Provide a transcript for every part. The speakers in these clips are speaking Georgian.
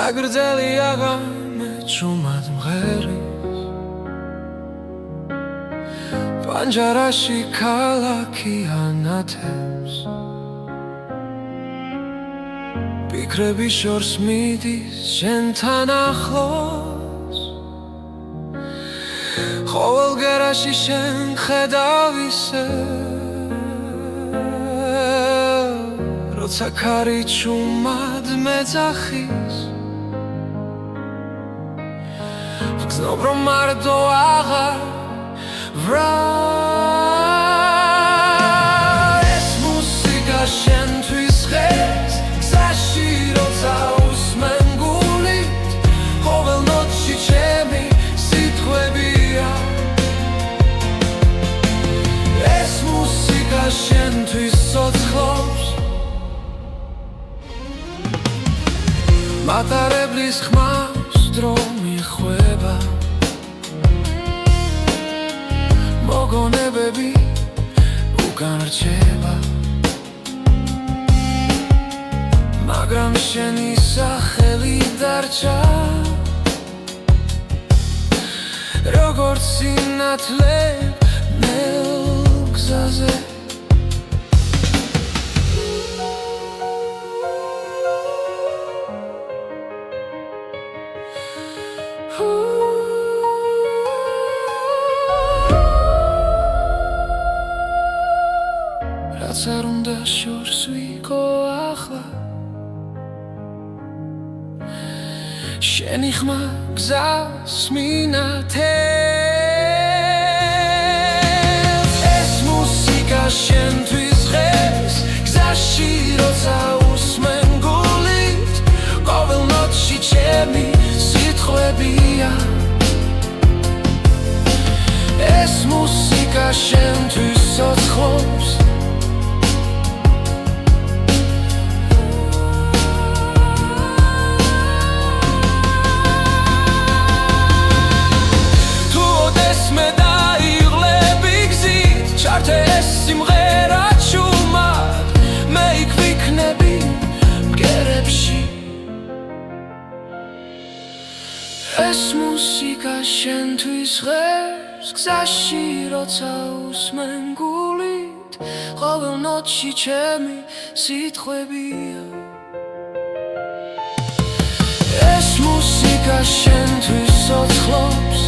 აგრძელი აღამე ჭუმად მღერის პანჯარაში ქალაქი ანათებს ფიქრები შორს მიდის შენთან ახლოს ყოველ გერაში შენ ხედავ ისე როცა ქარი ჭუმად მეძახის ვგზნობ რომ მარტო აღარ ვრა ეს მუსიკა შენთვის ხეს გზაში როცა უსმენ გულით ყოველ ნოტში ჩემი სიტყვებია ეს მუსიკა შენთვის ცოცხლობს მატარებლის ხმავს დრო მიხვება მოგონებები უკან რჩება მაგრამ შენი სახელი დარჩა როგორც სინათლე ნელ გზაზე რაც არ უნდა შორს ვიყო ახლა შენი ხმა გზას მინათებს ეს მუსიკა შენთვის ხეს გზაში როცა უსმენ გულით ყოველ ნოტში ჩემი სიტყვებია ეს მუსიკა შენთვის ცოცხლობს ეს სიმღერა ჭუმად მე იქ ვიქნები მგერებში ეს მუსიკა შენთვის ღერს გზაში როცა უსმენ გულით ყოველ ნოტში ჩემი სიტყვებია ეს მუსიკა შენთვის ცოცხლობს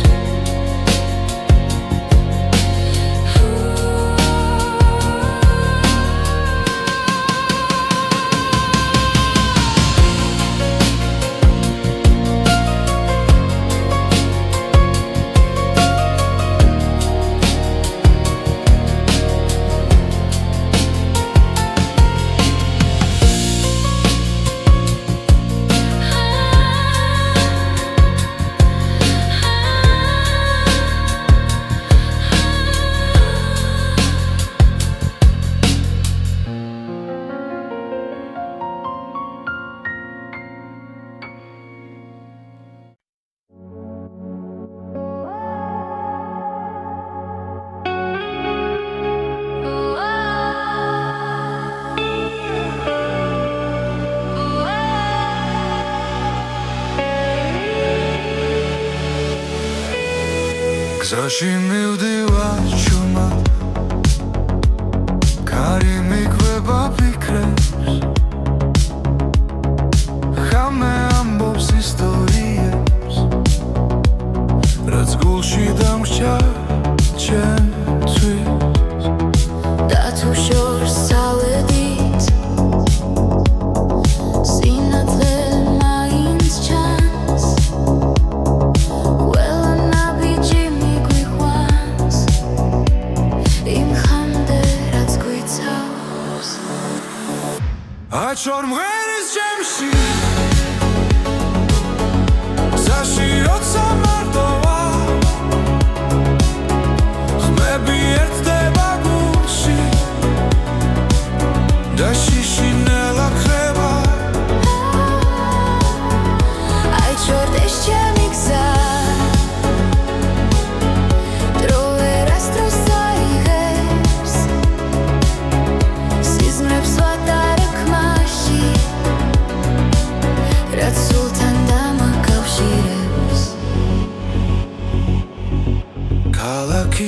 გზაში მივდივარ ჭუმად ქარი მიგვება ფიქრებს ხამე ამბობს ისტორიებს რაც გულში დამრჩა ჩემთვის და თუ შორს წავედით სინათლე მაინც ჩანს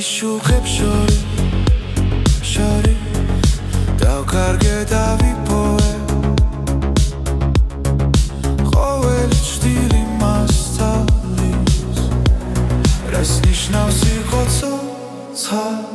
შუქებს შორი დავკარგე დავიპოვე ყოველი ჭრილი მასწავლის რას ნიშნავს იყო ცოცხალი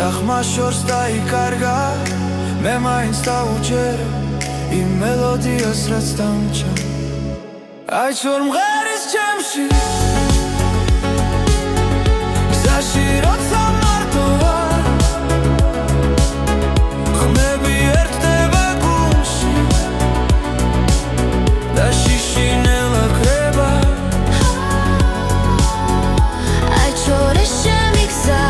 და ხმა შორს დაიკარგა მე მაინც დავუჯერე იმ მელოდიას რაც დამჭა აი ჩორ მღერის ჩემში გზაში როცა მარტო ვარ ხმები ერთდება გულში და შიშინელა ქრება აი ჩორე შემი გზა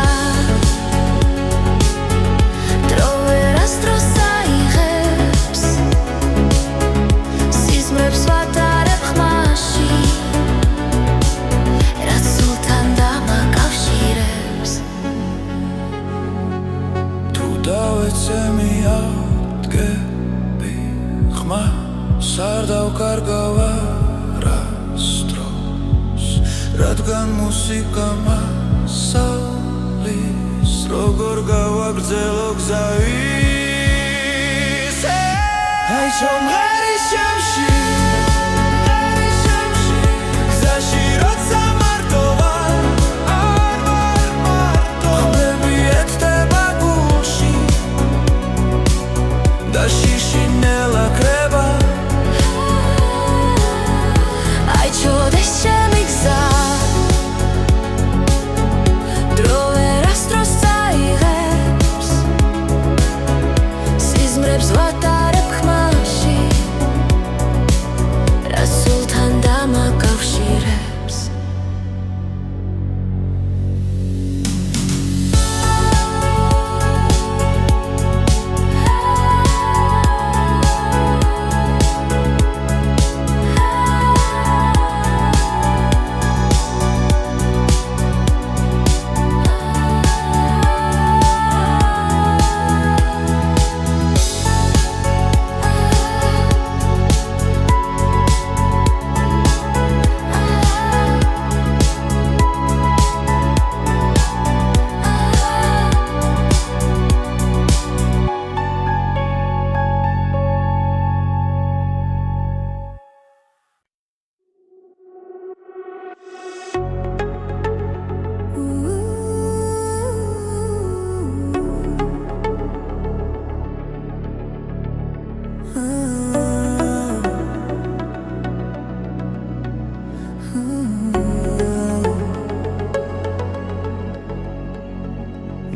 არ დავკარგავ არასდროს რადგან მუსიკა მასალის როგორ გავაგრძელო გზა ისე აი შომღერის ჩემში გზაში როცა მარტო ვარ არ ვარ მარტო ხმები ერთდება გულში და შიშინელა ქრება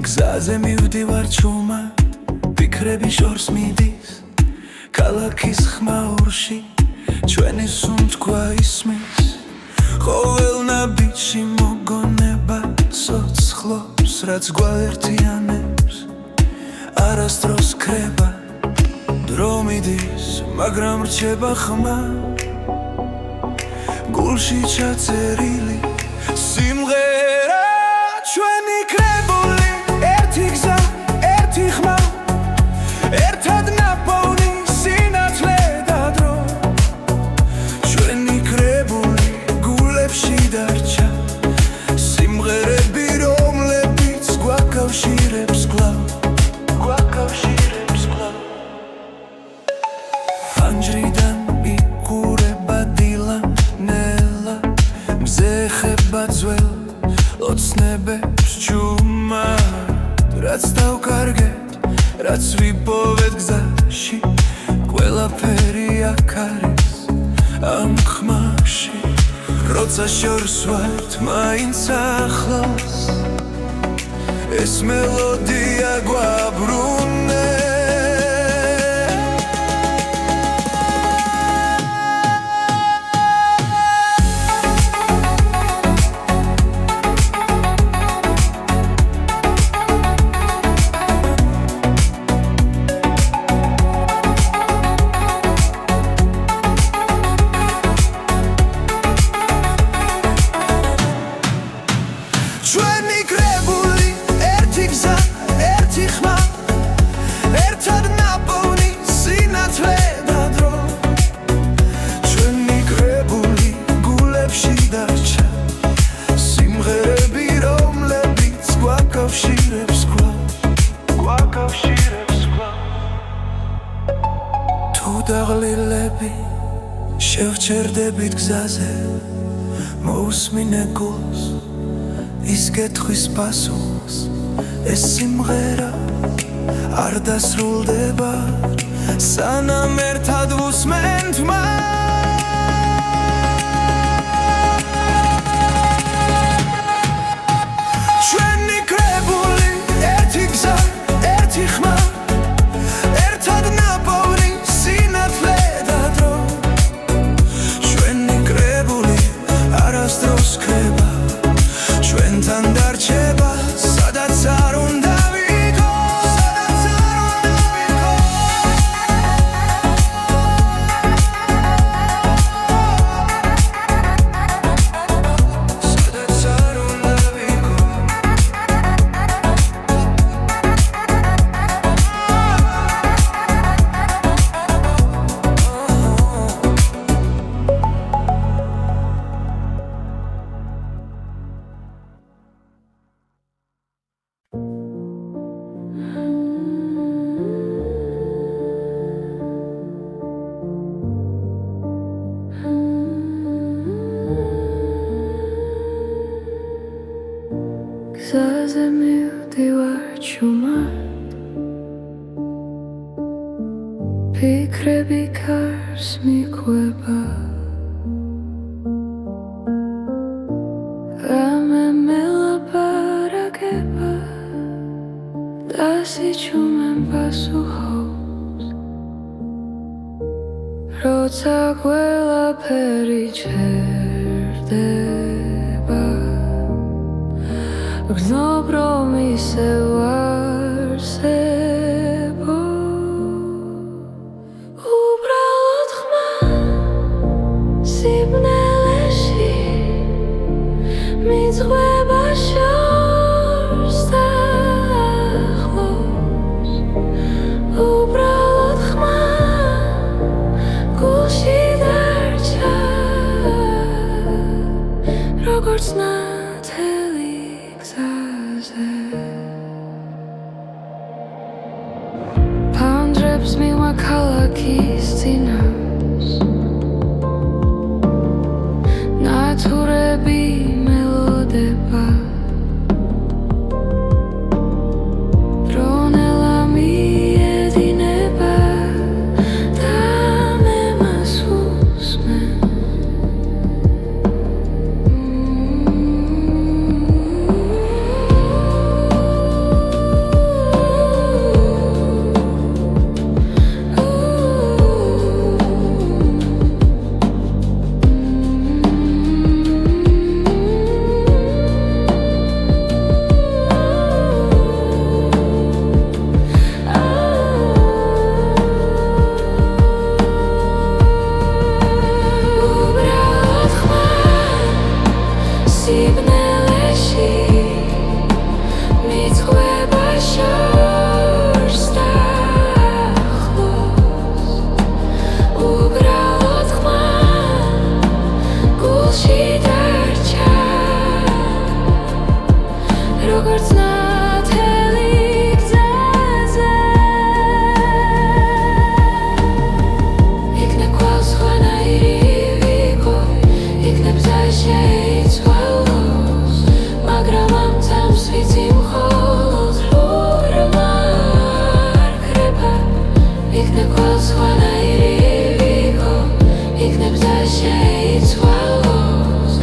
გზაზე მივდივარ ჩუმად ფიქრები შორს მიდის ქალაქის ხმაურში ჩვენი სუნთქვა ისმის ყოველ ნაბიჯში მოგონება სოცხლობს რაც გვაერთიანებს არასდროს ქრება დრო მიდის მაგრამ რჩება ხმა გულში ჩაწერილი სიმღერა ჩვენი კრებული ერთი გზა ერთი ხმა ერთად ნაპოვნი სინათლე და დრო ჩვენი კრებული გულებში დარჩა სიმღერები რომლებიც გვაკავშირებს კვლავ ფანჯრიდან იკურება დილა ნელა მზე ხება ძველ ოცნებებს ჩუმად რაც დავკარგეთ რაც ვიპოვეთ გზაში ყველაფერი აქ არის ამ ხმაში როცა შორს ვართ მაინც ახლოს ეს მელოდია გვაბრუნებს დაღლილები შევჩერდებით გზაზე მოусმინე გულს ის კითხვის პასუხს ეს სიმღერა არ დასრულდება სანამ ერთად ვუსმენთ ჩვენი კრებული ერთი გზა ერთი ხმა ერთად ნაპოვნი სინათლე და დრო ჩვენი კრებული არასდროს ქრება ჩვენთან დარჩება სადაც არ უნდა ვიქო სადაც არ უნდა ვიქო გზაზე მივდივარ ჩუმად ფიქრები კარს მიყვება გამემელაპარაკება და სიჩუმემ პასუხობს როცა ყველაფერი ჩერდება გრძნობ რომ ისევ არსებო უბრალოდ ხმა სიბნელეში მიძღვება შორს და ახლოს უბრალოდ ხმა გულში დარჩა როგორც ნათელი ფანჯრებს მიღმა ქალაქის წინავს ნათურები მელოდება დრონელა მიედინება და მე მას უსმენ სიბნელეში მიძღვება შორს და ახლოს უბრალოდ ხმა გულში დარჩა როგორც ნათელი გზაზე იქნებ ყავს ხვანაირი ვიქო იქნებ გზა შეიცვალოს მაგრამ ამ წამს ვიცი მხოლოდ რომ არ ქრება იქნებ ყავს ხვანაირი ვიქო იქნებ გზა შეიცვალოს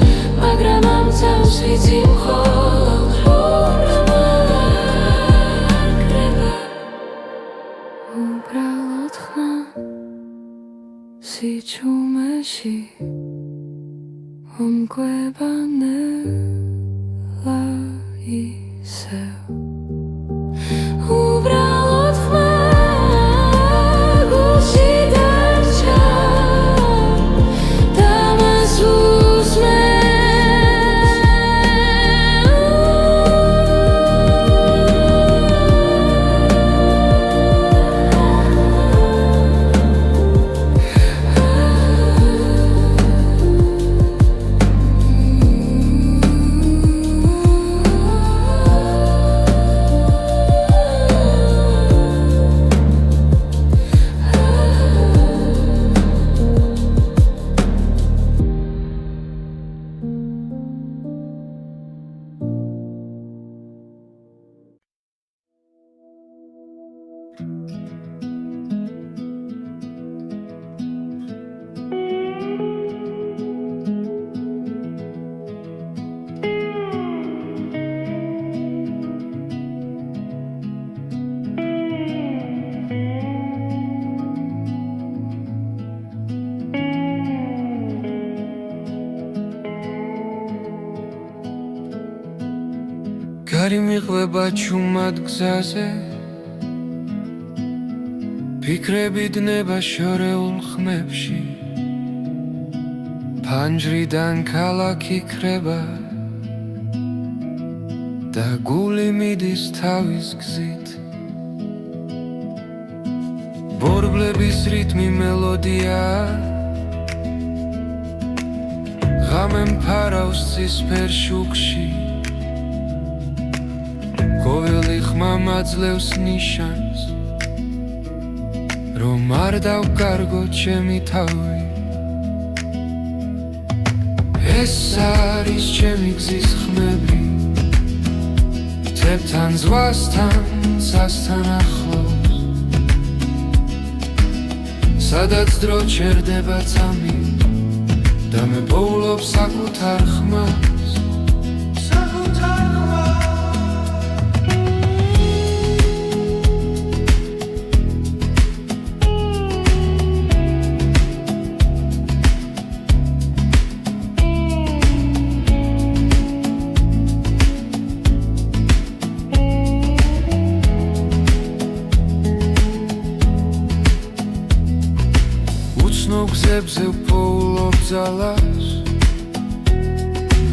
მაგრამ ამ წამს ვიცი მხოლოდ რომ არ ქრება უბრალოდ ხმა სიჩუმეში ომკვება ნელა ისევ უბრალოდ ხმა გულში დარჩა და მას უსმენ გარი მიყვება ჩუმად გზაზე ფიქრები დნება შორეულ ხმებში ფანჯრიდან ქალაქი ქრება და გული მიდის თავის გზით ბორბლების რიტმი მელოდია ღამე მფარავს ცისფერ შუქში ყოველი ხმა მაძლევს ნიშანს რომ არ დავკარგო ჩემი თავი ეს არის ჩემი გზის ხმები თებთან ზღვასთან სასთან ახლოს სადაც დრო ჩერდება წამი და მე პოულობ საკუთარ ხმას გზებზე ვპოულობ ძალას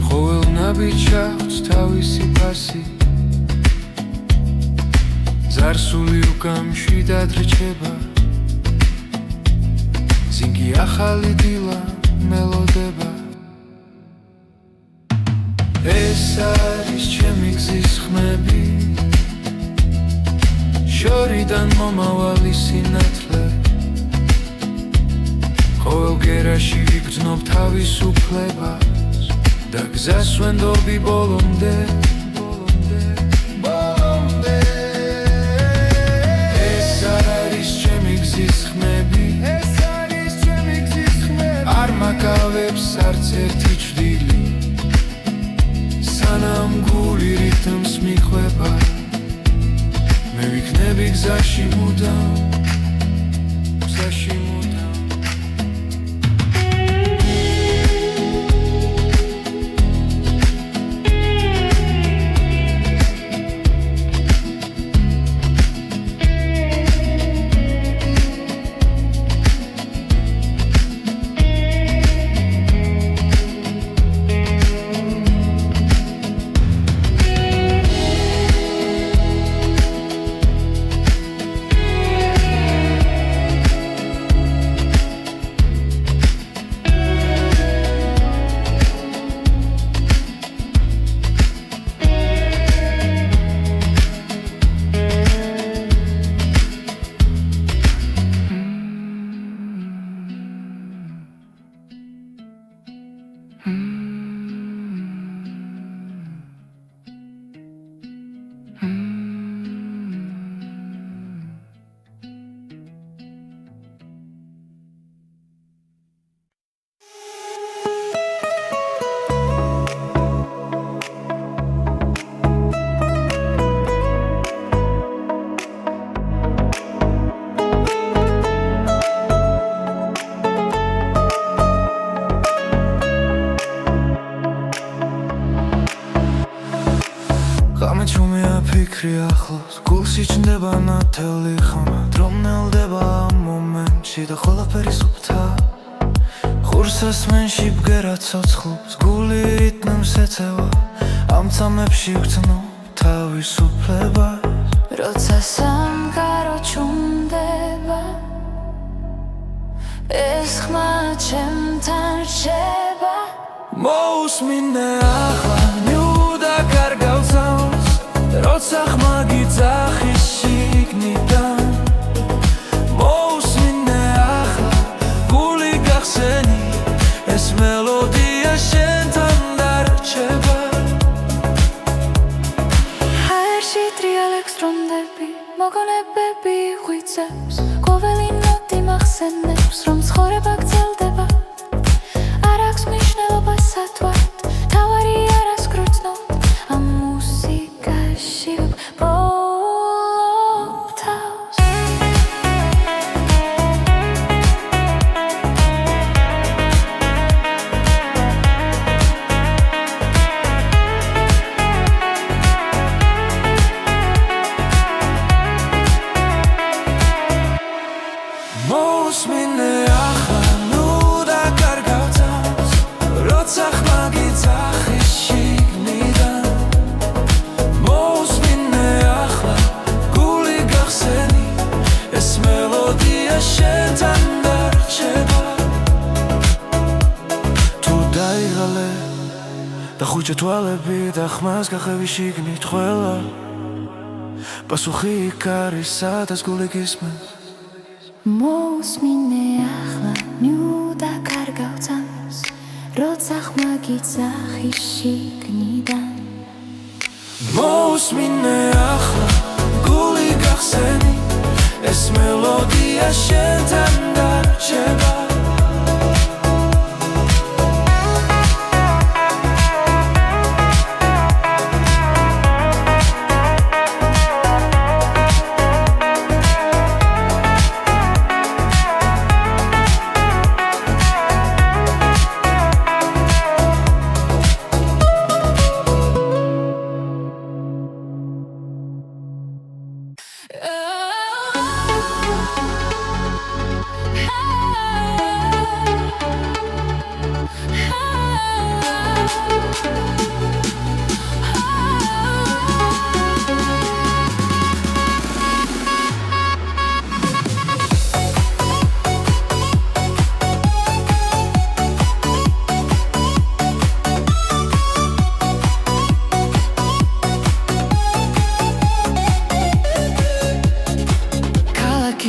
ყოველ ნაბიჯს აქვს თავისი ფასი ზარსული უკამშვიდად რჩება ზინგი ახალი დილა მელოდება ეს არის ჩემი გზის ხმები შორიდან მომავალი სინათლე ყოველ გერაში ვიგრძნობ თავისუფლებას და გზას ვენდობი ბოლომდე ეს არის ჩემი გზის ხმები არ მაკავებს არც ერთი ჭრილი სანამ გული რიტმს მიყვება მე ვიქნები გზაში მუდამ ფიქრი ახლოს გულში ჩნდება ნათელი ხმა დრო მნელდება ამ მომენტში და ყველაფერი სუფთა ხურს ასმენში ბგერა ცოცხლობს გული რიტმს ეწევა ამ წამებში ვგრძნობ თავისუფლებას როცა სამყარო ჩუმდება ეს ხმა ჩემთან რჩება მოусმინე ახლა ნიუდა კარგავსავს როცა ხმა გიძახის შიგნიდან მოусმინე ახლა გული გახსენი ეს მელოდია შენთან დარჩება ჰაერში ტრიალებს დრონდები მოგონებები ღვიძლებს ყოველი ნოტი მახსენებს რომ ცხოვრება გრძელდება არ აქვს მნიშვნელობა სათვალთ თავარი არას გროცნობ ამ მუსიკაში ვბოლობ თავს Mosmine ახლა ნუ დაკარგავ თავს როცა ხმაგიძახი შიგნიდან Mosmine ახლა გული გახსენი ეს მელოდია შენთან დარჩება თუ დაიღალე და ხუჭა თვალები და ხმას გახევი შიგნით ყველა პასუხი იქ არის სადაც გული გისმენს მოსმინე ახლა ნუ დაკარგავ თავს როცა ხმაგიძახი შიგნიდან Mosmine ახლა გული გახსენი ეს მელოდია შენთან დარჩება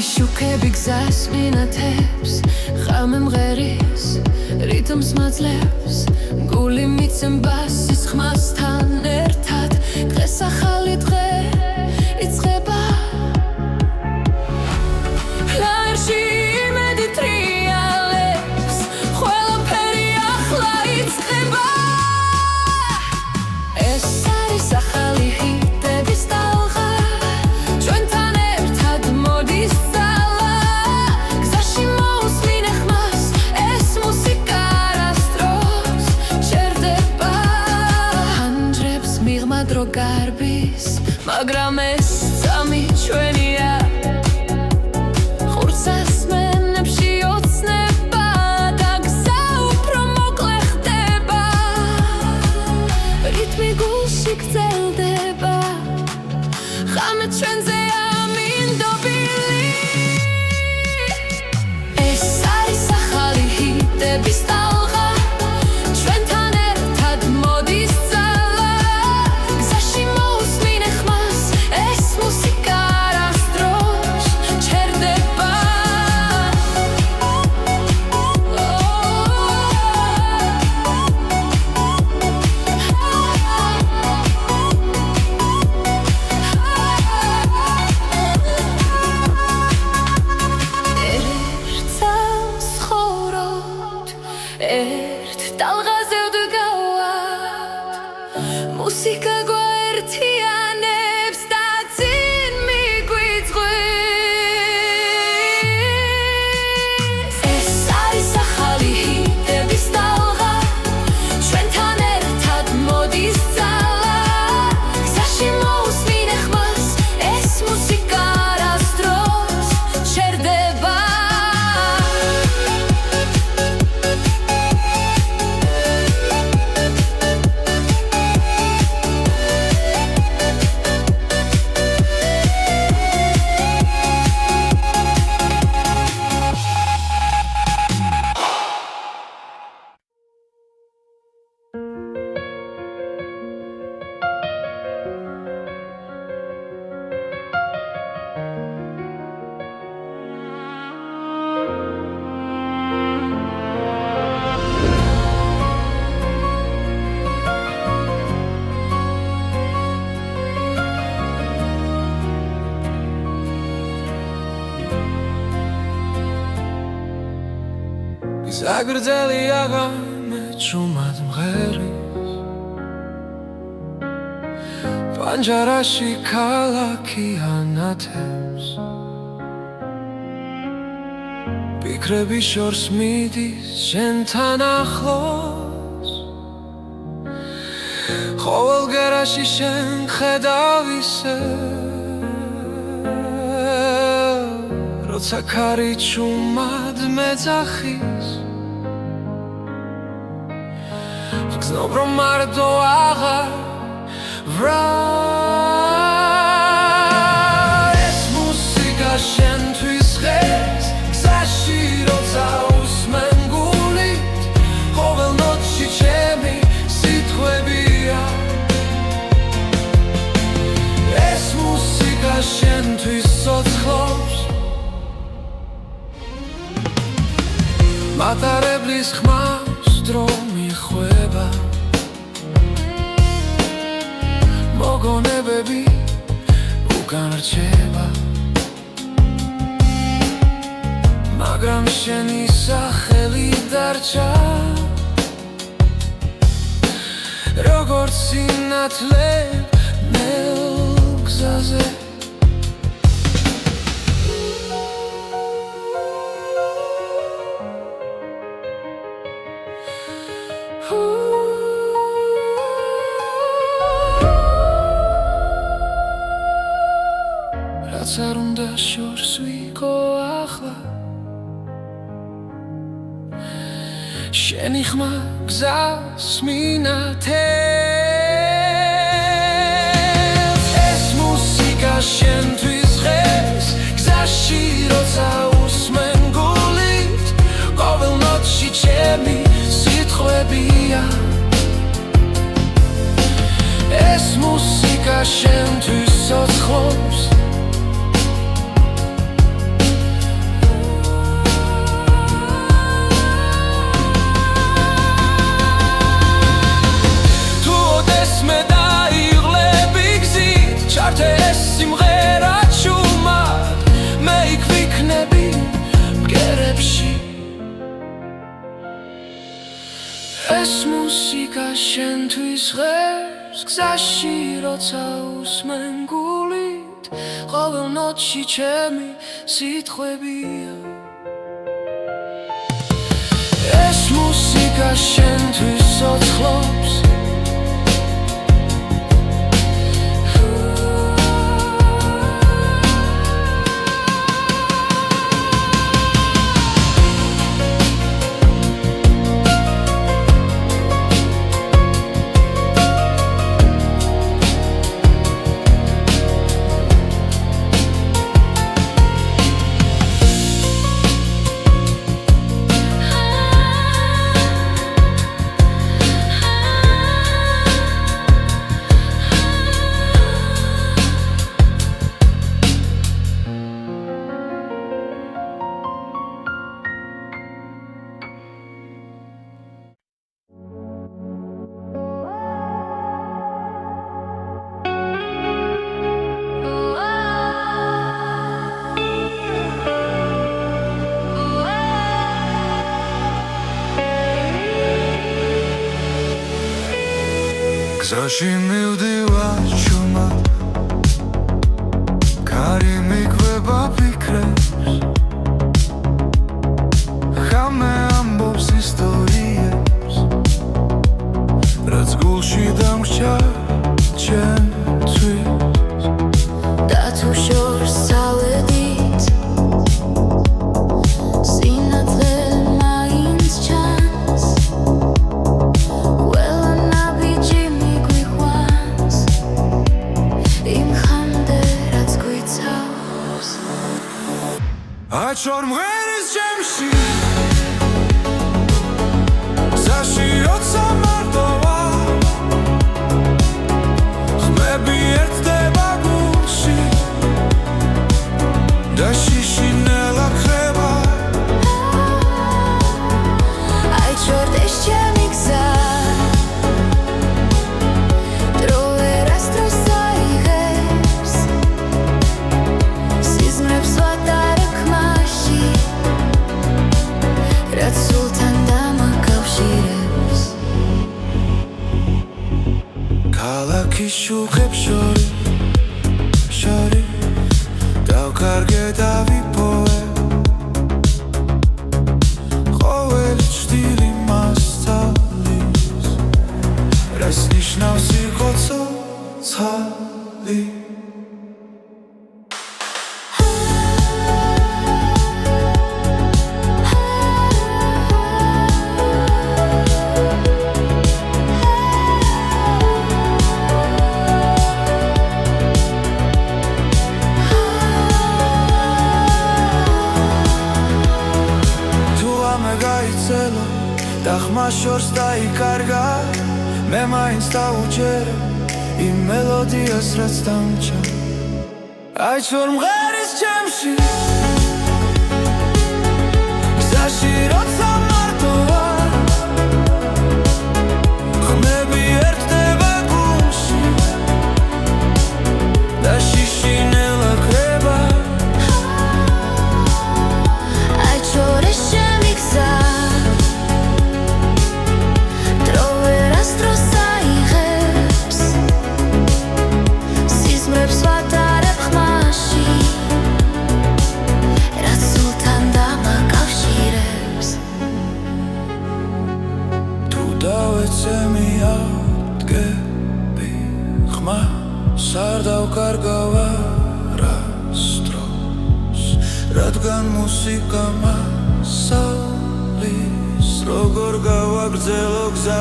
შუქები გზას მინათებს ხამე მღერის რიტმს მაძლევს გული მიცემბას ის ხმასთან ერთად დღეს ახალი დღე იწყება ლაერში იმედი ტრიალებს ყველაფერი ახლა იწყება ეს არის ახალი ჰიტების ტალღა ჩვენთან ერთად მოდის დრო გარბის საგრძელი აღამე ჭუმად მღერის პანჯარაში ქალაქი ანათებს ფიქრები შორს მიდის შენთან ახლოს ყოველ გერაში შენ ხედავ ისე როცა ქარი ჭუმად მეძახის გზნობ რომ მარტო აღარ ვრალ ეს მუსიკა შენთვის ღერს გზაში როცა უსმენ გულით ყოველ ნოტში ჩემი სიტყვებია ეს მუსიკა შენთვის ცოცხლობს მატარებლის ხმას დრო მიხვება მოგონებები უკან რჩება მაგრამ შენი სახელი დარჩა როგორც სინათლე ნელ გზაზე რაც არ უნდა შორს ვიყო ახლა შენი ხმა გზას მინათებს ეს მუსიკა შენთვის ღერს გზაში როცა უსმენ გულით ყოველ ნოტში ჩემი სიტყვებია ეს მუსიკა შენთვის ცოცხლობს ჩართეს სიმღერა ჭუმად მე იქ ვიქნები ბგერებში ეს მუსიკა შენთვის ღერს გზაში როცა უსმენ გულით ყოველ ნოტში ჩემი სიტყვებია ეს მუსიკა შენთვის ცოცხლობს გზაში მივდივარ ჭუმად ქარი მიგვება ფიქრებს ხამე ამბობს ისტორიებს რაც გულში დამრჩა ჩემთვის და თუ შორს წავედით სინათლე მაინც ჩანს აჩორ მღერის ჩემში გზაში როცა მარტო ვარ ხმები ერთდება გულში და შიში ნელა ქრება აიჩორდეს ჩემი გზა დრო ვერასდროს აიღებს სიზმრებს ვატარებ ხმაში შუხებს შორის დავკარგე დავიპოვე ყოველი ჭრილი მასწავლის რას ნიშნავს იყო ცოცხალი და ხმა შორს დაიკარგა მე მაინც დავუჯერე იმ მელოდიას რაც დამჭა აი ჩორ მღერის ჩემში გზაში როცა მარტო ვარ ხმები ერთდება გულში და შიშინელა ქრება აი ჩორე შემიგზა არ დავკარგავ არასდროს რადგან მუსიკა მასალის როგორ გავაგრძელო გზა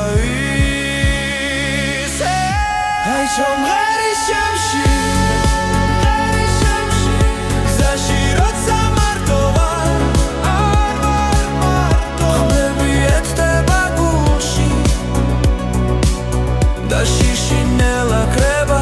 ისე აი ჩომღერის ჩემში გზაში როცა მარტო ვარ არ ვარ მარტო ხმები ერთდება გულში და შიშინელა ქრება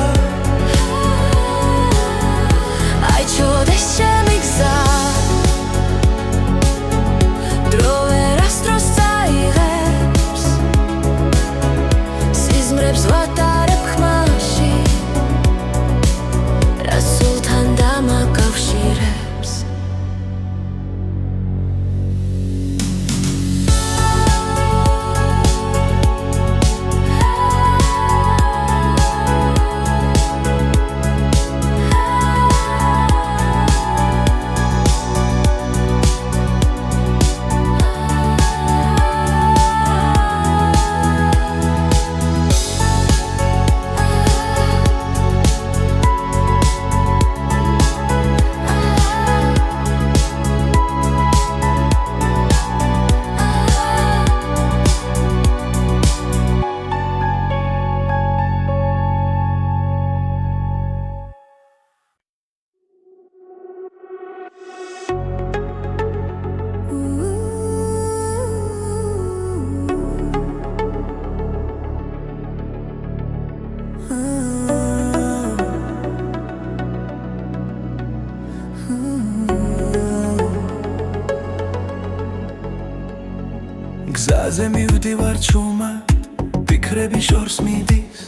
გზაზე მივდივარ ჩუმად ფიქრები შორს მიდის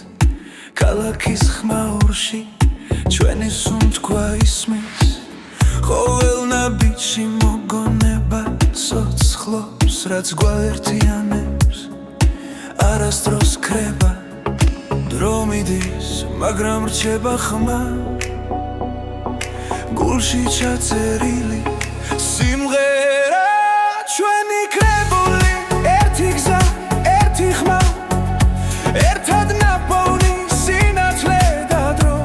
ქალაქის ხმაურში ჩვენი სუნთქვა ისმის ყოველ ნაბიჯში მოგონება სოცხლობს რაც გვაერთიანებს არასდროს ქრება დრო მიდის მაგრამ რჩება ხმა გულში ჩაწერილი სიმღერა ჩვენი კრებული ერთი გზა ერთი ხმა ერთად ნაპოვნი სინათლე და დრო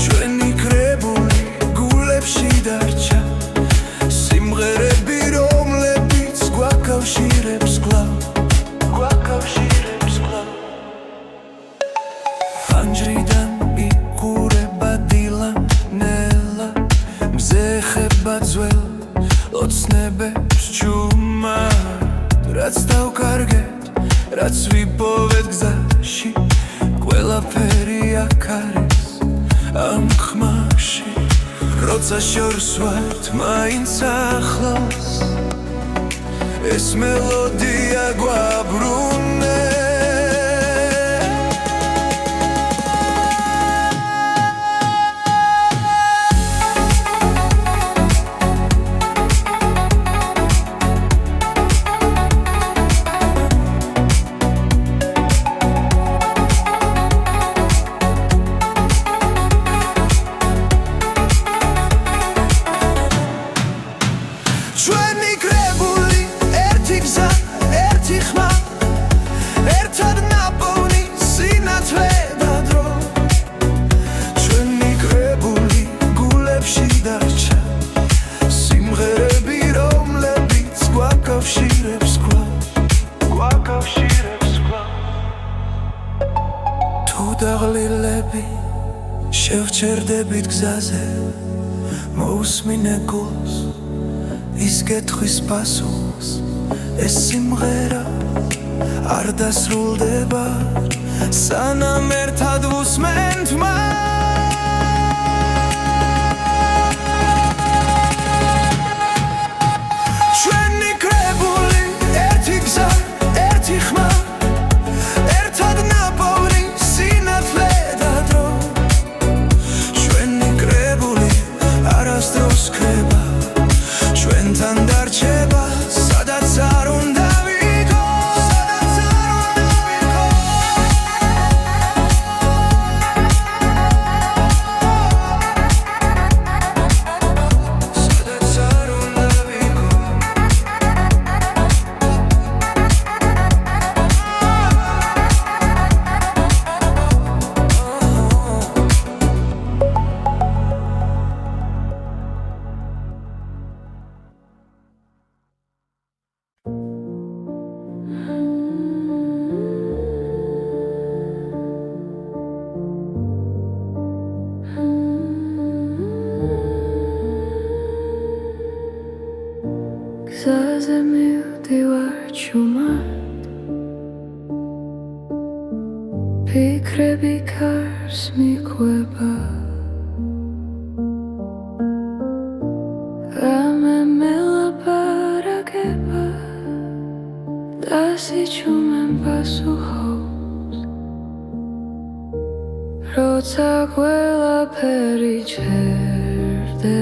ჩვენი კრებული გულებში დარჩა სიმღერები რომლებიც გვაკავშირებს კვლავ ფანჯრიდან იყურება დილა ნელა მზე ხება ძველ ოცნებებს ჩუმად რაც დავკარგეთ რაც ვიპოვეთ გზაში ყველაფერი აქ არის ამ ხმაში როცა შორს ვართ მაინც ახლოს ეს მელოდია გვაბრუნებს გზაზე მოусმინე გულს ის კითხვის პასუხს ეს სიმღერა არ დასრულდება სანამ ერთად ვუსმენთ ჩვენი კრებული ერთი გზა ერთი ხმა ერთად ნაპოვნი სინათლე და დრო ჩვენი კრებული არასდროს ქრება ჩვენთან დარჩება სადაც არ უნდა ვიყო სადაც არ უნდა ვიყო გზაზე მივდივარ ჩუმად ფიქრები კარს მიყვება რამე მელაპარაკება და სიჩუმემ პასუხობს როცა ყველაფერი ჩერდება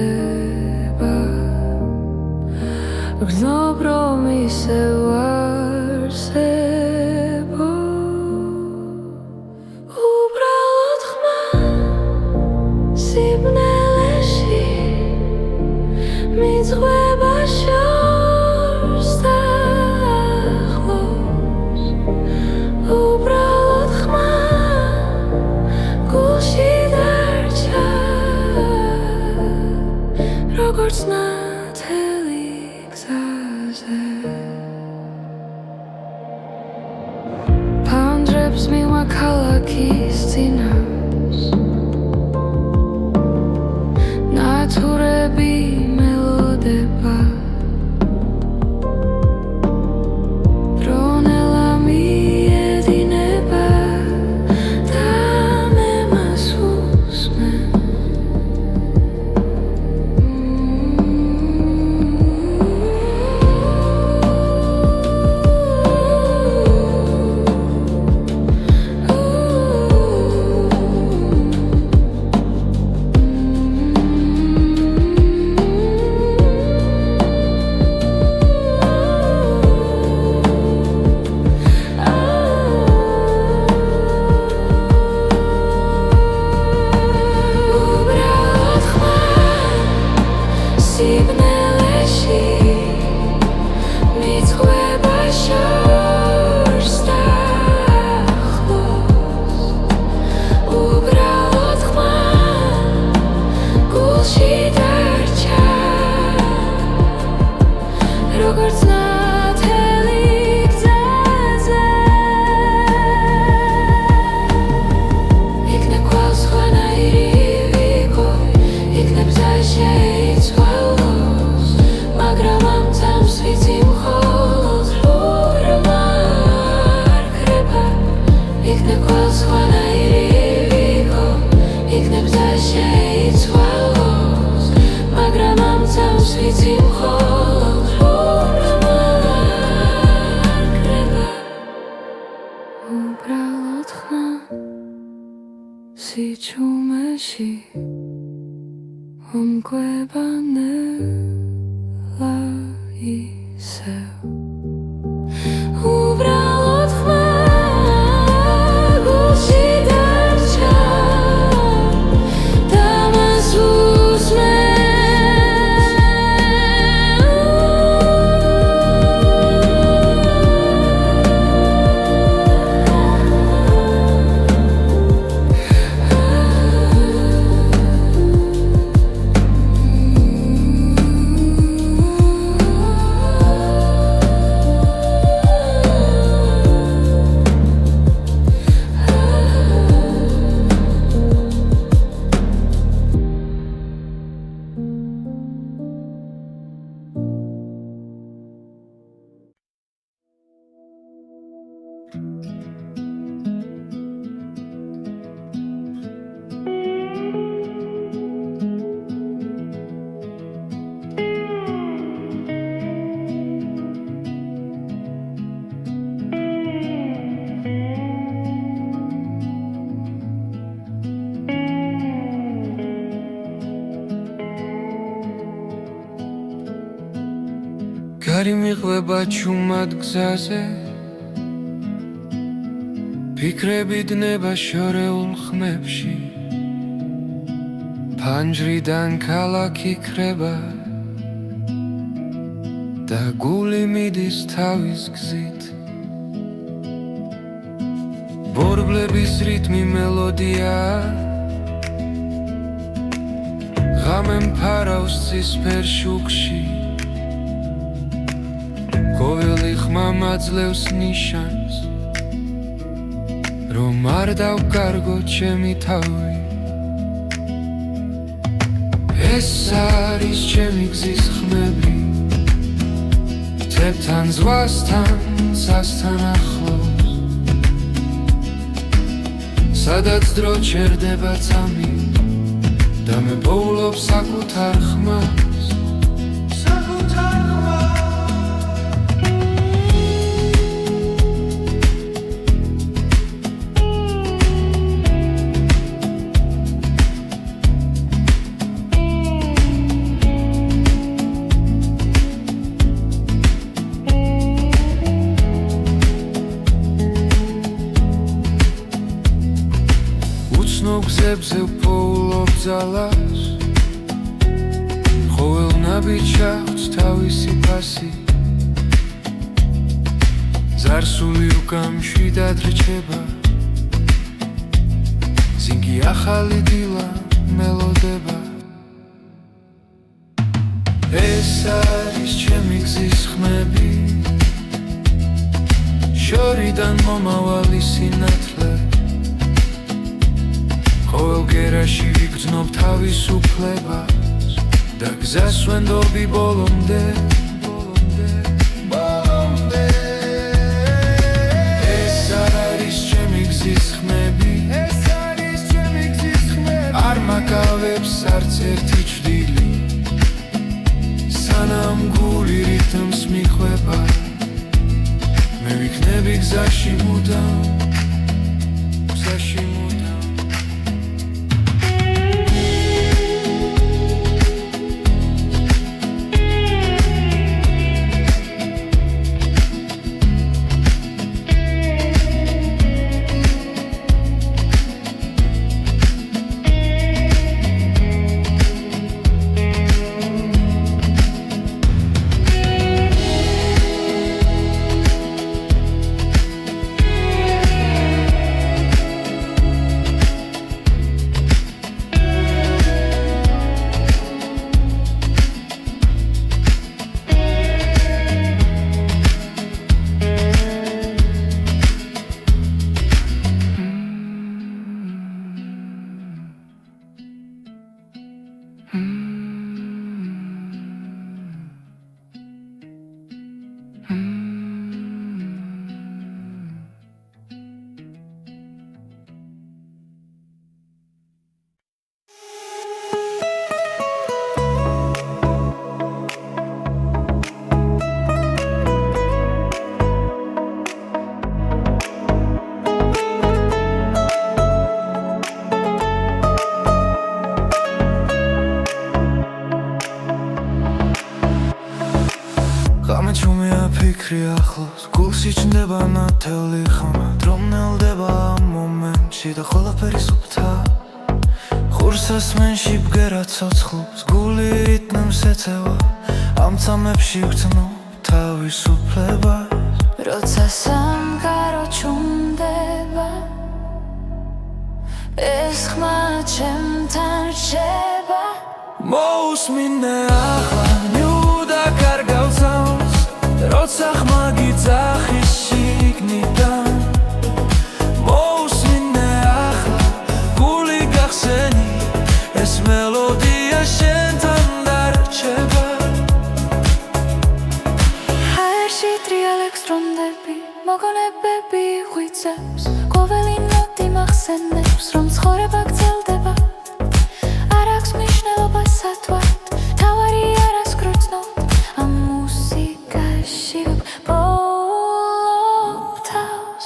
გრძნობ რომ ისევ არსებო უბრალოდ ხმა სიბნელეში მიძღვება შორს და ახლოს უბრალოდ ხმა გულში დარჩა როგორც ნათელი ფანჯრებს მივა ქალაქის წინავს ნათურები მელოდება დრონელა მიედინება და მე მას უსმენ სიბნელეში მიძღვება შორს და ახლოს უბრალოდ ხმა გულში დარჩა როგორც ნათელი გზაზე იქნებ კვალ სხვანაირი ვიყო იქნებ გზა შეიცვალოს მაგრამ ამ წამს ვიცი მხოლოდ რომა არ ქრება იქნებ კვალ სხვანაირი ვიყო იქნებ გზა შეიცვალოს მაგრამ ამ წამს ვიცი მხოლოდ რომა არ ქრება უბრალოდ ხმა სიჩუმეში ომკვება ნელა ისევ უბრალოდ ხმა გულში დარჩა და მას უსმენ სიგარი მიყვება ჩუმად გზაზე ფიქრები დნება შორეულ ხმებში ფანჯრიდან ქალაქი ქრება და გული მიდის თავის გზით ბორბლების რიტმი მელოდია ღამე მფარავს ცისფერ შუქში ყოველი ხმა მაძლევს ნიშანს რომ არ დავკარგო ჩემი თავი ეს არის ჩემი გზის ხმები თებთან ზღვასთან სასთან ახლოს სადაც დრო ჩერდება წამი და მე პოულობ საკუთარ ხმას გზებზე ვპოულობ ძალას ყოველ ნაბიჯს აქვს თავისი ფასი ზარსული უკამშვიდად რჩება ზინგი ახალი დილა მელოდება ეს არის ჩემი გზის ხმები შორიდან მომავალი სინათლე ყოველ გერაში ვიგრძნობ თავისუფლებას და გზას ვენდობი ბოლომდე ეს არის ჩემი გზის ხმები არ მაკავებს არც ერთი ჭრილი სანამ გული რითმს მიყვება მე ვიქნები გზაში მუდამ ახლოს გულში ჩნდება ნათელი ხმა რომ ნელდება ამ მომენტში და ყველაფერი სუფთა ხურსას მენში ბგერა ცოცხლობს გული რიტმს ეწევა ამ წამებში ვგრძნობ თავისუფლებას როცა სამყარო ჩუმდება ეს ხმა ჩემთან რჩება მოусმინე ახლა ნიუდა კარგავცავს როცა ხმა გიძახის შიგნიდან მოусმინე ახლა გული გახსენი ეს მელოდია შენთან დარჩება ჰაერში ტრიალ ექსტრონდები მოგონებები ღვიძლებს ყოველი ნოტი მახსენებს რომ ცხოვრება გრძელდება არ აქვს მნიშვნელობა სათვალთ თავარი არას გრძნობ ამ მუსიკაში ვპოულობ თავს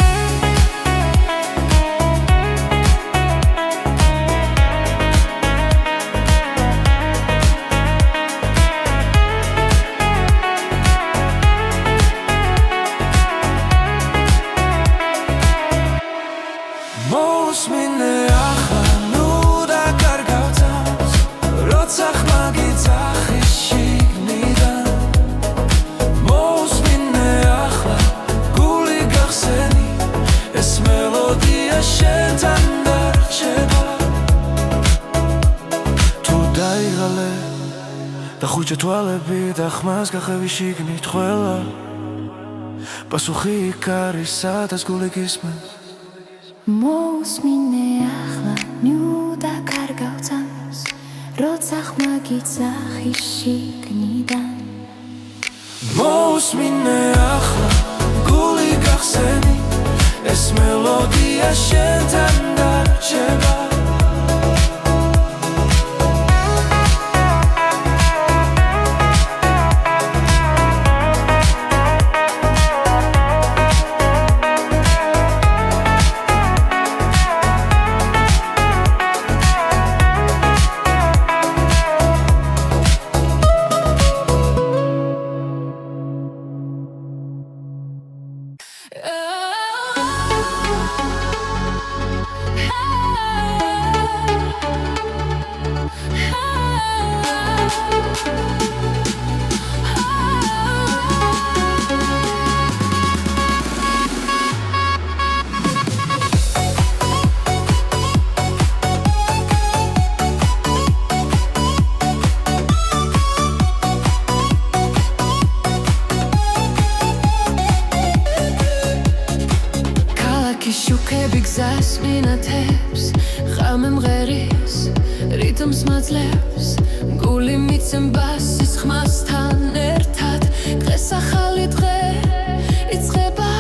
გუჩა თვალები და ხმას გახევი შიგნით ყველა პასუხი იქ არის სადაც გული გისმენს მოусმინე ახლა ნიუდა კარგავ წამს როცა ხმა გიძახი შიგნიდან მოусმინე ახლა გული გახსენი ეს მელოდია შენთან დარჩება შუქები გზას მინათებს ხამე მღერის რიტმს მაძლევს გული მიცემბას ის ხმასთან ერთად დღეს ახალი დღე იწყება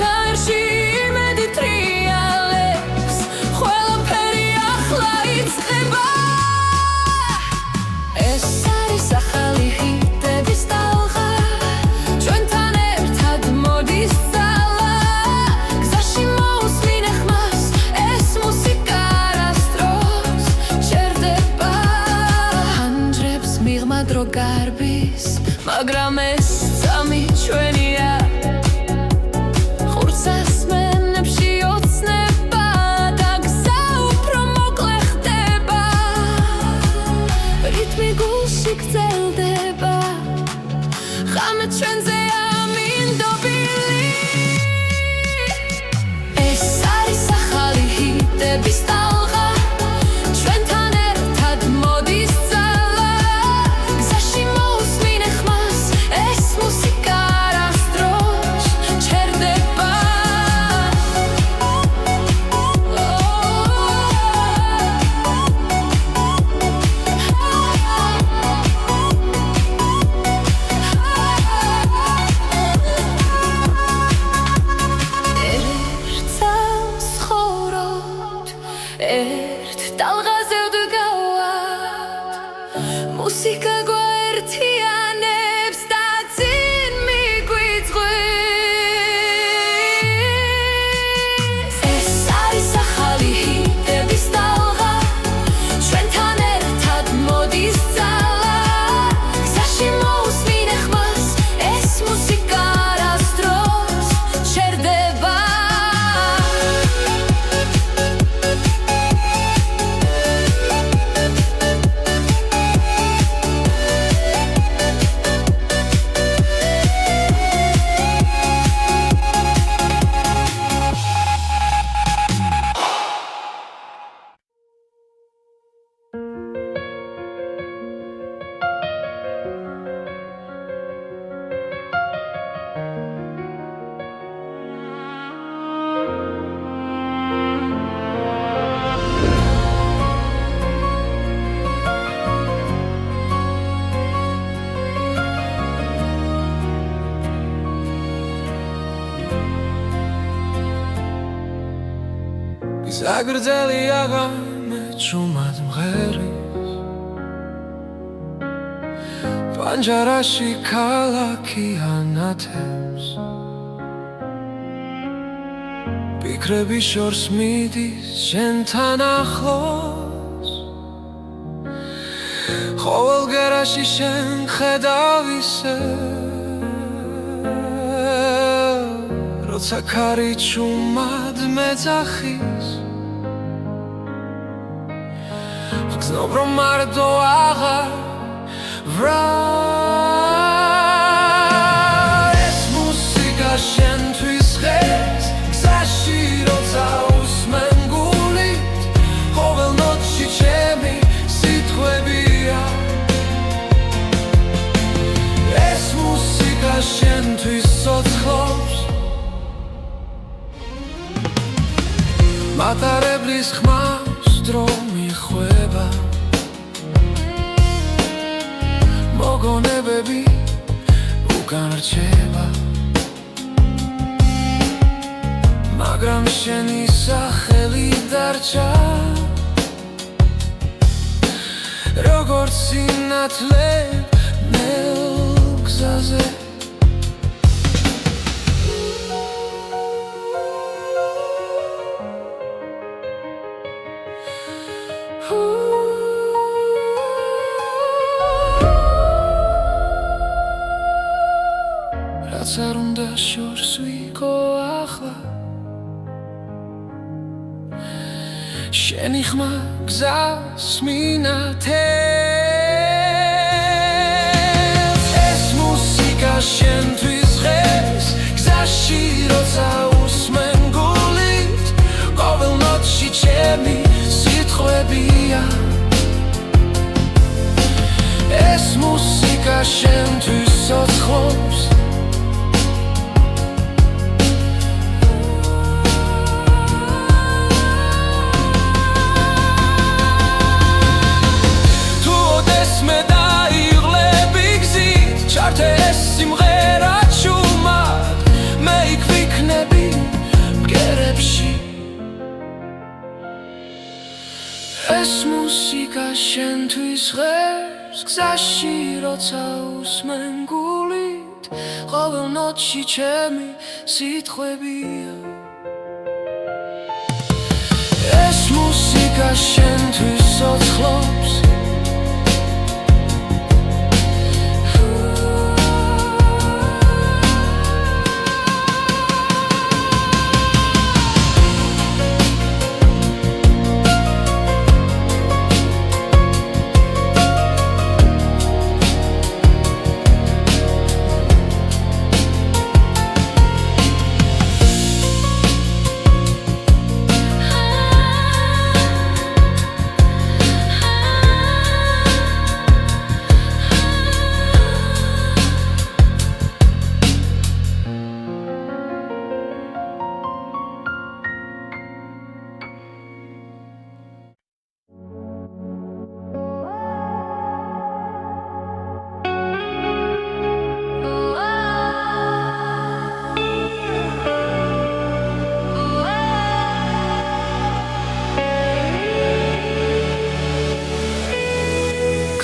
ლაერში იმედი ტრიალებს ყველაფერი ახლა იწყება ეს არის ახალი ჰიტების ტალღა ჩვენთან ერთად მოდის დრო გარბის მაგრამ ეს წამი ჩვენია ხურცას მენებში ოცნება და გზა უფრო მოკლე ხდება რიტმი გულში გრძელდება ხამე ჩვენზე ამინდობილი ეს არის ახალი ჰიტების ტალღა ჩვენთან ერთად მოდის ერთ ტალღაზე ვდგავართ მუსიკა გვაერთიანებს და წინ მიგვიწვევს ეს არის ახალი ჰიტების ტალღა ჩვენთან ერთად მოდის ძალა გზაში მოусმინე ხმას ეს მუსიკა არასდროს ჩერდება ზაგრძელი აღამე ჭუმად მღერის პანჯარაში ქალაქი ანათებს ფიქრები შორს მიდის შენთან ახლოს ყოველ გერაში შენ ხედავ ისე როცა ქარი ჭუმად მეძახის გზნობ რომ მარტო აღარ ვრა ეს მუსიკა შენთვის ხეს გზაში როცა უსმენ გულით ყოველ ნოტში ჩემი სიტყვები გაჩება მაგრამ შენი სახელი დარჩა როგორც სინათლე ნელ გზაზე რაც არ უნდა შორს ვიყო ახლა შენი ხმა გზას მინათებს ეს მუსიკა შენთვის ღებს გზაში როცა უსმენ გულით ყოველ ნოტში ჩემი სიტყვებია ეს მუსიკა შენთვის ცოცხლობს ჩართეს სიმღერა ჩუმად მე იქ ვიქნები მგერებში ეს მუსიკა შენთვის ღებს გზაში როცა უსმენ გულით ყოველ ნოტში ჩემი სიტყვებია ეს მუსიკა შენთვის ცოცხლობს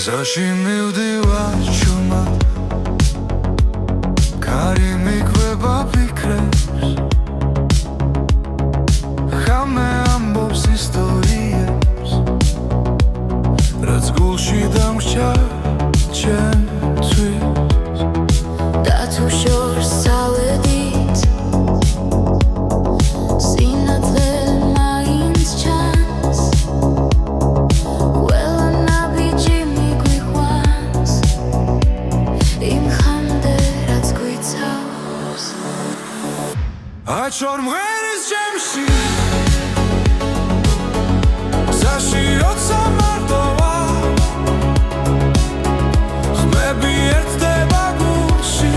გზაში მივდივარ ჩუმად კარი მიგვება ფიქრებს ხამე ამბობს ისტორიებს რაც გულში დამრჩა ჩემთვის და თუ შორს წავედით სინათლე მაინც ჩანს აჩვარ მღერის ჩემში გზაში როცა მარტოა ხმები ერთდება გულში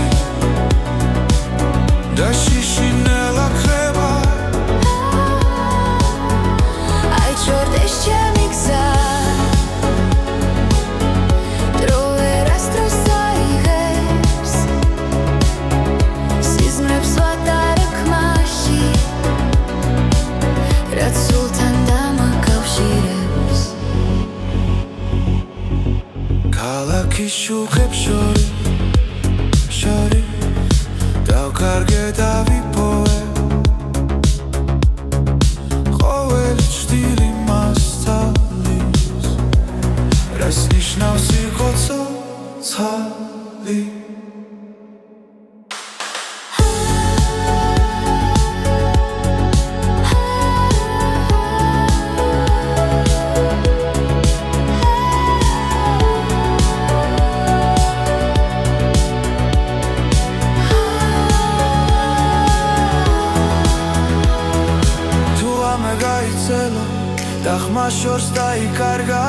და შიში ნელა ხება აჩვარ ეს ჩემი გზა დრო ვერასდროს აიღებს სიზმრებს ვატარებ რაც სულთან დამაკავშირებს ქალაქის შუქებს შორი დავკარგე და ვიპოვე ყოველი ჭდილი მასწავლის რას ნიშნავს იყო ცოცხალი და ხმა შორს დაიკარგა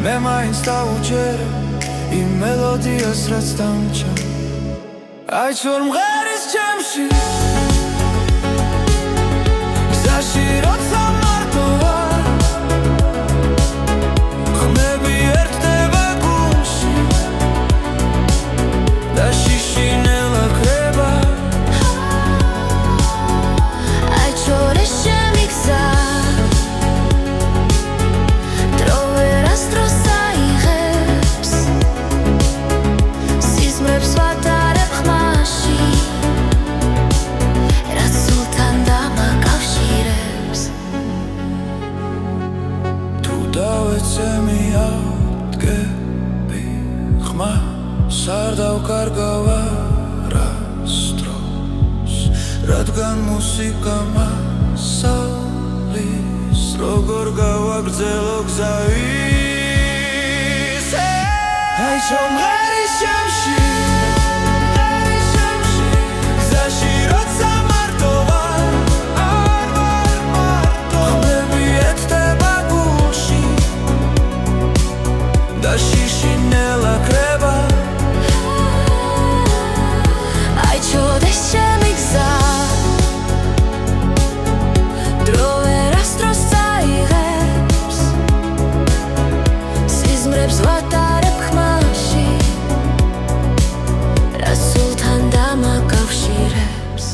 მე მაინც დავუჯერე იმ მელოდიას რაც დამჭა აჩვარ მღერის ჩემში გზაში როცა მარტოა ხმები ერთდება გულში და შიში ნელა არ დავკარგავ არასდროს რადგან მუსიკა მასალის როგორ გავაგრძელო გზა ისე აი ჩომღერის შემში გზაში როცა მარტო ვარ არ ვარ მარტო ხმები ეთდება გულში და შიში ნელა კრება აი ჩოდეს ჩემი გზა დრო ვერასდროს წაიღებს სიზმრებს ვატარებ ხმაში რა სულთან დამაკავშირებს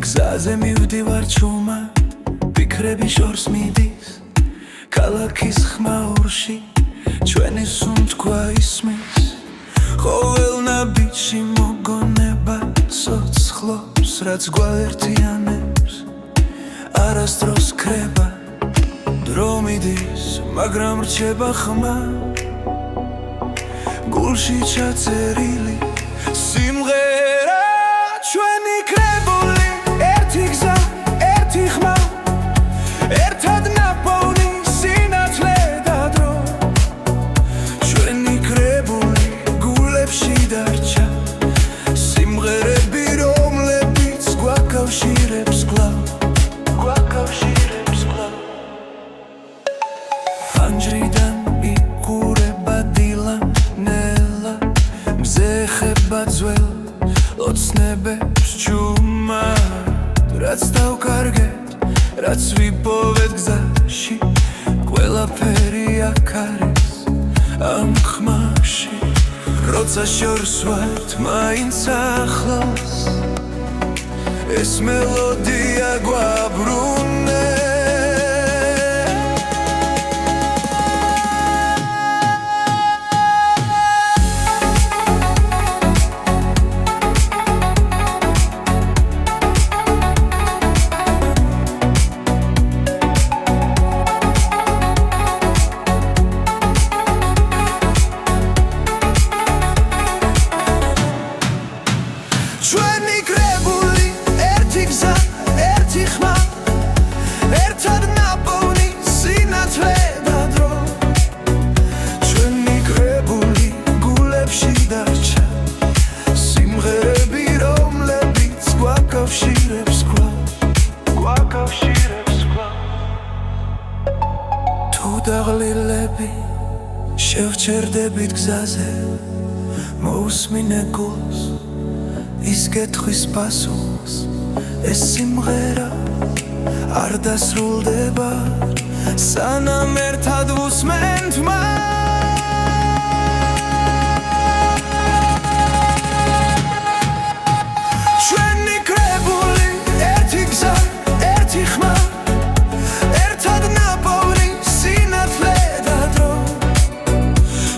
გზაზე მივდივარ ჩუმად ფიქრები შორს მიდის ქალაქის ხმაურში ჩვენი სუნთქვა ისმის ყოველ ნაბიჯში მოგონება სოცხლობს რაც გვაერთიანებს არასდროს ქრება დრო მიდის მაგრამ რჩება ხმა გულში ჩაწერილი სიმღერა ჩვენი კრებული ერთი გზა ერთი ხმა ერთად ნაპოვნი სინათლე და დრო ჩვენი კრებული გულებში დარჩა სიმღერები რომლებიც გვაკავშირებს კვლავ ფანჯრიდან იყურება დილა ნელა მზე ხება ძველ ოცნებებს ჩუმად რაც დავკარგეთ რაც ვიპოვეთ გზაში ყველაფერი აქ არის ამ ხმაში როცა შორს ვართ მაინც ახლოს ეს მელოდია გვაბრუნებს ჩვენი კრებული ერთი გზა ერთი ხმა ერთად ნაპოვნი სინათლე და დრო ჩვენი კრებული გულებში დარჩა სიმღერები რომლებიც გვაკავშირებს კვლავ თუ დაღლილები შევჩერდებით გზაზე მოусმინე გულს ის გეთხვის პასუხს ეს სიმღერა არ დასრულდება სანამ ერთად ვუსმენთ ჩვენი კრებული ერთი გზა ერთი ხმა ერთად ნაპოვნი სინათლე და დრო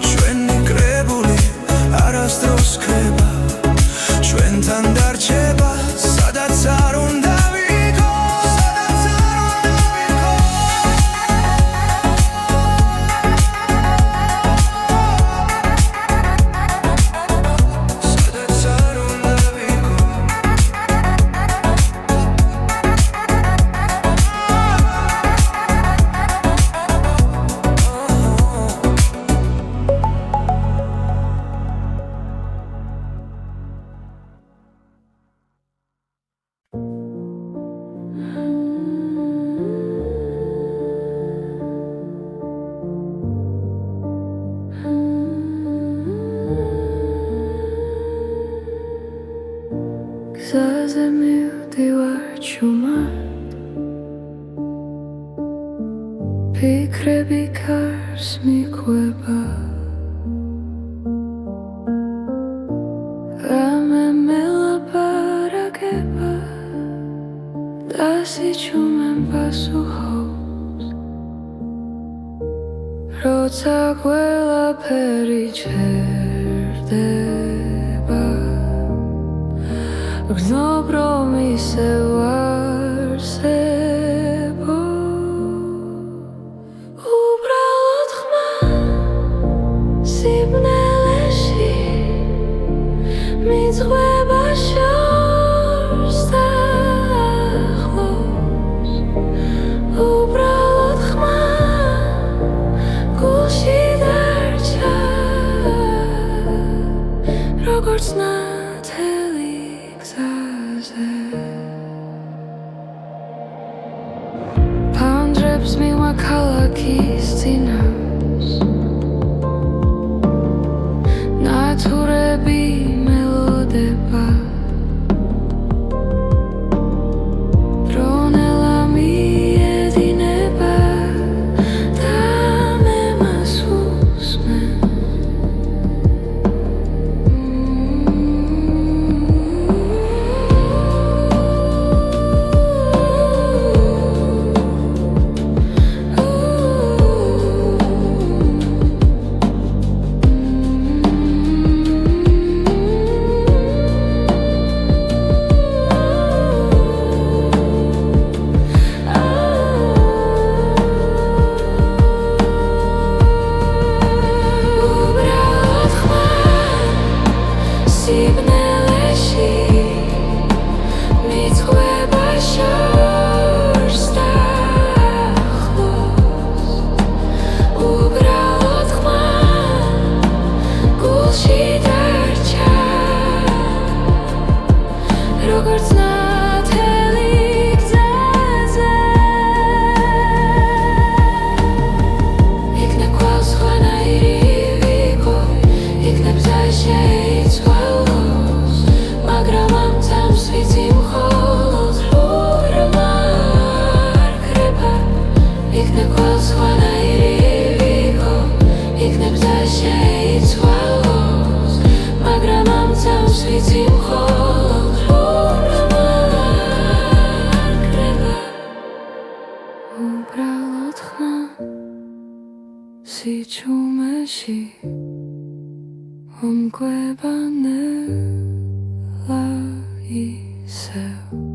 ჩვენი კრებული არასდროს ქრება ჩვენთან დარჩება სადაც არ უნდა ვიქოს ფიქრები კარს მიყვება რამე მელაპარაკება და სიჩუმემ პასუხობს როცა ყველაფერი ჩერდება გრძნობ რომ ისევ არსებო უბრალოდ ხმა სიბნელეში მიძღვება შორს და ახლოს უბრალოდ ხმა გულში დარჩა როგორც ნათელი გზაზე ფანჯრებს მივა ქალაქის წინავს ნათურები მელოდება დრონელა მიედინება და მე მას უსმენ სიბნელეში მიძღვება შორს და ახლოს უბრალოდ ხმა გულში დარჩა როგორც ნათელი გზაზე იქნებ ყველს ხვანაირი ვიგო იქნებ გზა შეიცვალოს მაგრამ ამ წამს ვიცი მხოლოდ ურმა არ ქრება იქნებ ყველს ხვანაირი ვიგო იქნებ გზა შეიცვალოს მაგრამ ამ წამს ვიცი მხოლოდ ურმა არ ქრება უბრალოდ ხმა სიჩუმეში ომკვება ნელა ისევ